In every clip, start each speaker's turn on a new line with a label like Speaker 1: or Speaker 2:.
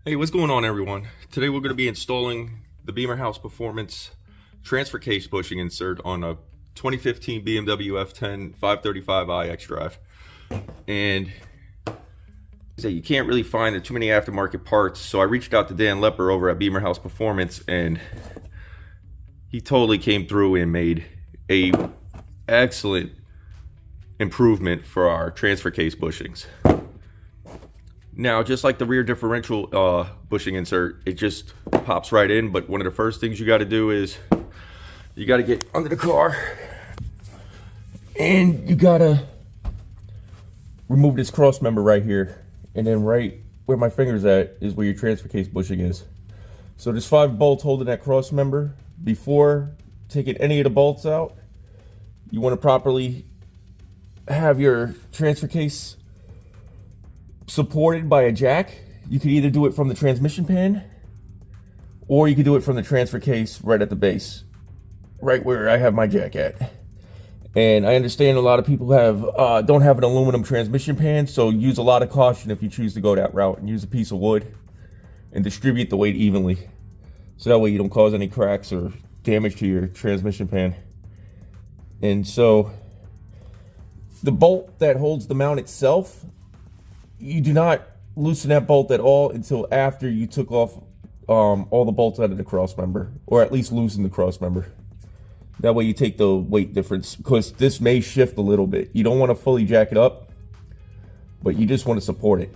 Speaker 1: Hey, what's going on, everyone? Today we're going to be installing the Beamer House Performance transfer case bushing insert on a 2015 BMW F10 535i xDrive. And you can't really find too many aftermarket parts, so I reached out to Dan Lepper over at Beamer House Performance, and he totally came through and made a excellent improvement for our transfer case bushings. Now, just like the rear differential bushing insert, it just pops right in, but one of the first things you got to do is you got to get under the car and you got to remove this cross member right here, and then right where my finger's at is where your transfer case bushing is. So there's 5 bolts holding that cross member. Before taking any of the bolts out, you want to properly have your transfer case supported by a jack. You could either do it from the transmission pan, or you could do it from the transfer case right at the base, right where I have my jack at. And I understand a lot of people don't have an aluminum transmission pan, so use a lot of caution if you choose to go that route, and use a piece of wood and distribute the weight evenly, so that way you don't cause any cracks or damage to your transmission pan. And so the bolt that holds the mount itself, you do not loosen that bolt at all until after you took off all the bolts out of the cross member, or at least loosen the cross member. That way you take the weight difference, because this may shift a little bit. You don't want to fully jack it up, but you just want to support it.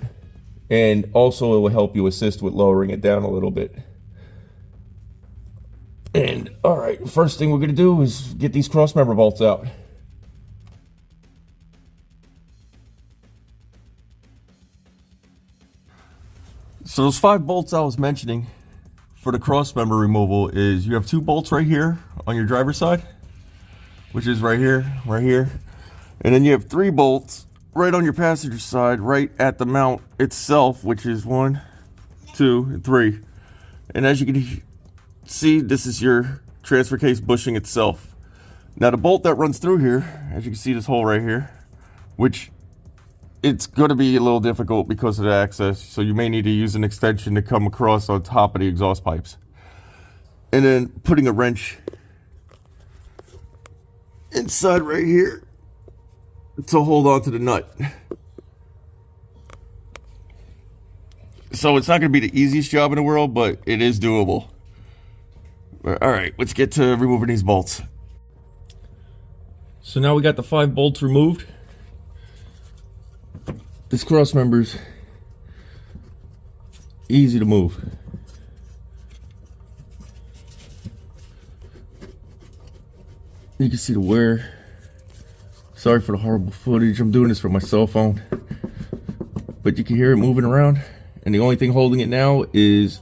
Speaker 1: And also it will help you assist with lowering it down a little bit. And all right, first thing we're going to do is get these cross member bolts out. So those 5 bolts I was mentioning for the cross member removal is, you have 2 bolts right here on your driver's side, which is right here, and then you have 3 bolts right on your passenger side, right at the mount itself, which is 1, 2, and 3. And as you can see, this is your transfer case bushing itself. Now the bolt that runs through here, as you can see, this hole right here, which it's going to be a little difficult because of the access, so you may need to use an extension to come across on top of the exhaust pipes. And then putting a wrench inside right here to hold on to the nut. So it's not going to be the easiest job in the world, but it is doable. All right, let's get to removing these bolts. So now we got the 5 bolts removed. This cross member's easy to move. You can see the wear. Sorry for the horrible footage. I'm doing this from my cell phone, but you can hear it moving around. And the only thing holding it now is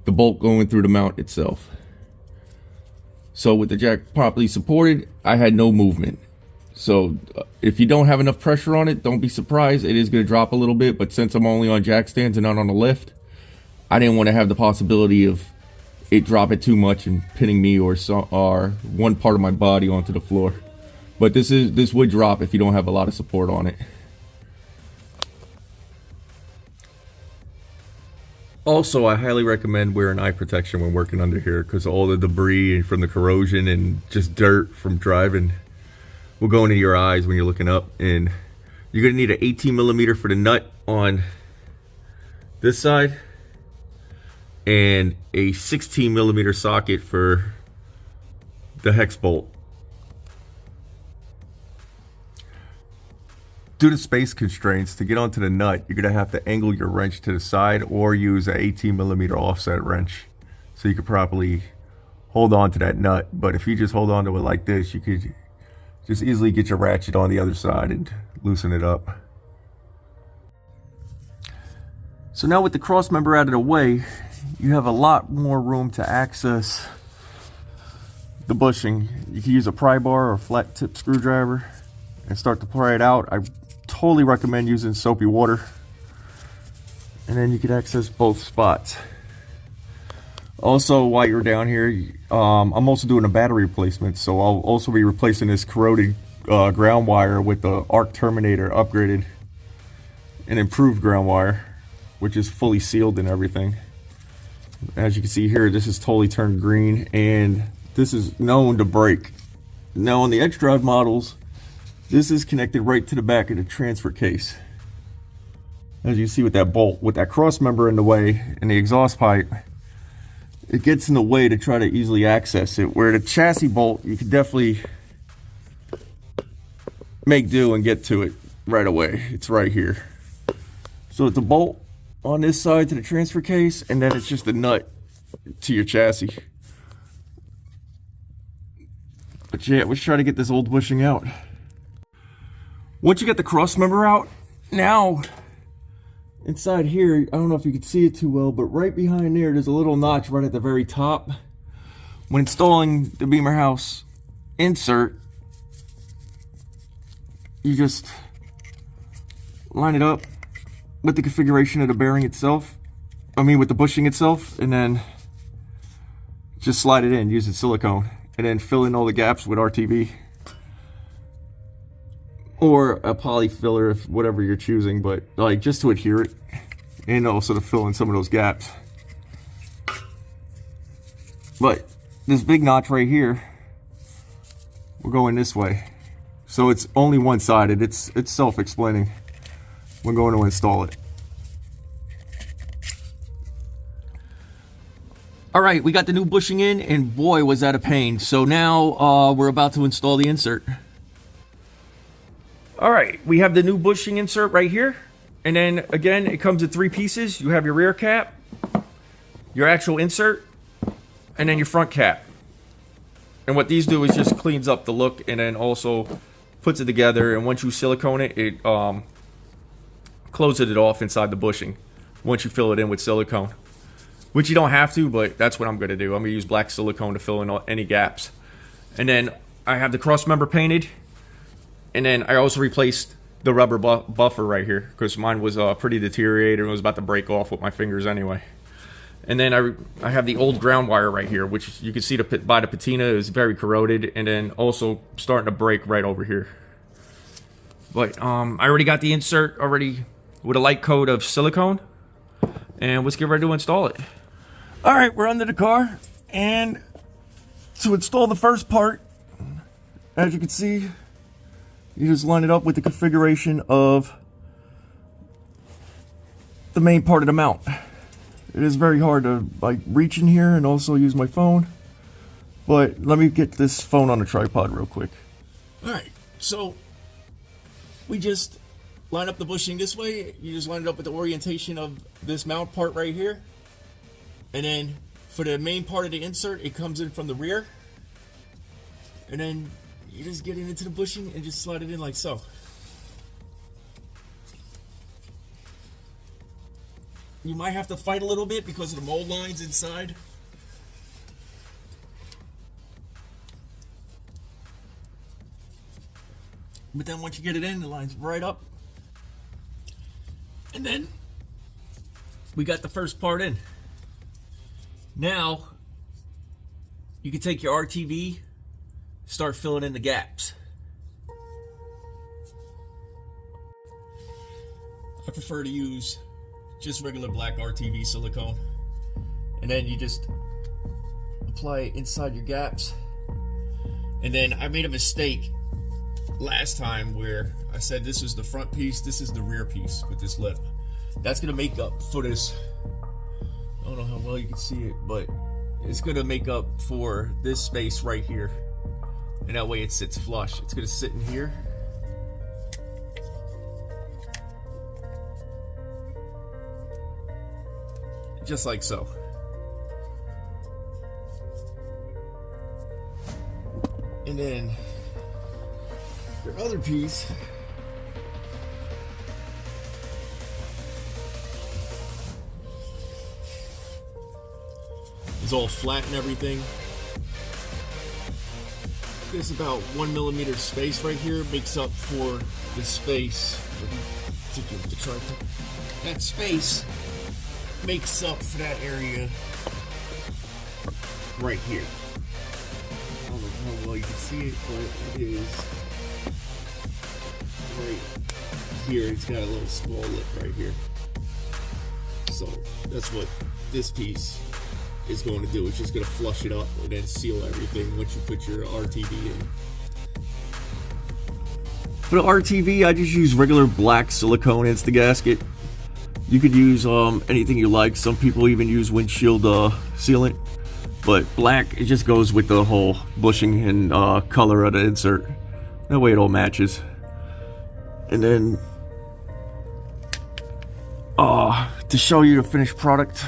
Speaker 1: the bolt going through the mount itself. So with the jack properly supported, I had no movement. So if you don't have enough pressure on it, don't be surprised. It is going to drop a little bit, but since I'm only on jack stands and not on the lift, I didn't want to have the possibility of it dropping too much and pinning me or one part of my body onto the floor. But this would drop if you don't have a lot of support on it. Also, I highly recommend wearing eye protection when working under here, because all the debris from the corrosion and just dirt from driving will go into your eyes when you're looking up. And you're going to need an 18mm for the nut on this side and a 16mm socket for the hex bolt. Due to space constraints, to get onto the nut, you're going to have to angle your wrench to the side or use an 18mm offset wrench so you can properly hold on to that nut. But if you just hold on to it like this, you could just easily get your ratchet on the other side and loosen it up. So now with the cross member out of the way, you have a lot more room to access the bushing. You can use a pry bar or flat tip screwdriver and start to pry it out. I totally recommend using soapy water, and then you can access both spots. Also, while you're down here, I'm also doing a battery replacement, so I'll also be replacing this corroded ground wire with the Arc Terminator upgraded and improved ground wire. which is fully sealed and everything. As you can see here, this is totally turned green, and this is known to break. Now on the xDrive models, this is connected right to the back of the transfer case. As you see with that bolt, with that cross member in the way and the exhaust pipe, it gets in the way to try to easily access it. Where the chassis bolt, you can definitely make do and get to it right away. It's right here. So it's a bolt on this side to the transfer case, and then it's just a nut to your chassis. But yeah, let's try to get this old bushing out. Once you get the cross member out, now inside here, I don't know if you can see it too well, but right behind there's a little notch right at the very top. When installing the Beamer House insert, you just line it up with the configuration of the bearing itself. With the bushing itself, and then just slide it in using silicone, and then fill in all the gaps with RTV or a poly filler, if whatever you're choosing, but like just to adhere it and also to fill in some of those gaps. But this big notch right here, we're going this way, so it's only one-sided. It's self-explaining. We're going to install it. All right, we got the new bushing in, and boy, was that a pain. So now we're about to install the insert. All right, we have the new bushing insert right here. And then again, it comes in 3 pieces. You have your rear cap, your actual insert, and then your front cap. And what these do is just cleans up the look, and then also puts it together. And once you silicone it, it closes it off inside the bushing once you fill it in with silicone. Which you don't have to, but that's what I'm going to do. I'm going to use black silicone to fill in any gaps. And then I have the cross member painted. And then I also replaced the rubber buffer right here, because mine was pretty deteriorated and was about to break off with my fingers anyway. And then I have the old ground wire right here, which you can see by the patina is very corroded, and then also starting to break right over here. But I already got the insert already with a light coat of silicone, and let's get ready to install it. All right, we're under the car, and to install the first part, as you can see, you just line it up with the configuration of the main part of the mount. It is very hard to reach in here and also use my phone, but let me get this phone on a tripod real quick. All right, so we just line up the bushing this way. You just line it up with the orientation of this mount part right here. And then for the main part of the insert, it comes in from the rear. And then you just get it into the bushing and just slide it in like so. You might have to fight a little bit because of the mold lines inside. But then once you get it in, it lines right up. And then we got the first part in. Now you can take your RTV, start filling in the gaps. I prefer to use just regular black RTV silicone, and then you just apply it inside your gaps. And then I made a mistake last time where I said this is the front piece, this is the rear piece with this lip. That's gonna make up for this. I don't know how well you can see it, but it's gonna make up for this space right here, and that way it sits flush. It's gonna sit in here. Just like so. And then your other piece is all flat and everything. There's about 1 millimeter space right here, makes up for the space. That space makes up for that area right here. I don't know how well you can see it, but it is right here. It's got a little small lip right here. So that's what this piece is going to do. It's just going to flush it up and then seal everything once you put your RTV in. For the RTV, I just use regular black silicone Insta-gasket. You could use anything you like. Some people even use windshield sealant. But black, it just goes with the whole bushing and color of the insert. That way it all matches. And then, to show you the finished product,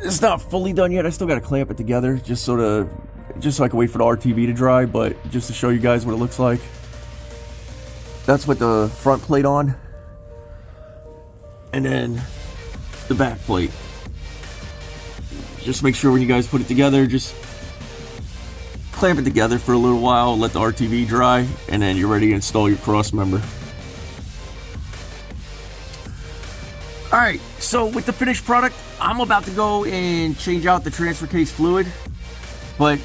Speaker 1: it's not fully done yet. I still got to clamp it together just so I can wait for the RTV to dry. But just to show you guys what it looks like. That's with the front plate on. And then the back plate. Just make sure when you guys put it together, just clamp it together for a little while, let the RTV dry, and then you're ready to install your cross member. Alright, so with the finished product, I'm about to go and change out the transfer case fluid. But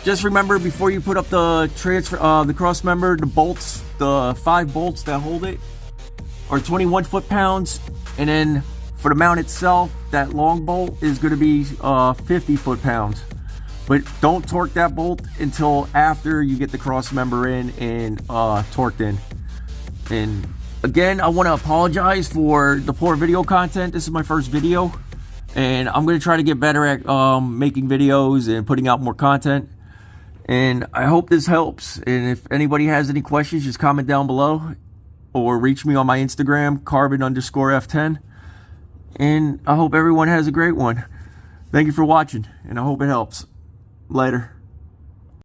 Speaker 1: just remember, before you put up the cross member, the bolts, the 5 bolts that hold it are 21 foot-pounds, and then for the mount itself, that long bolt is going to be 50 foot-pounds. But don't torque that bolt until after you get the cross member in and torqued in. And again, I want to apologize for the poor video content. This is my first video, and I'm going to try to get better at making videos and putting out more content. And I hope this helps. And if anybody has any questions, just comment down below or reach me on my Instagram, carbon_F10. And I hope everyone has a great one. Thank you for watching, and I hope it helps. Later.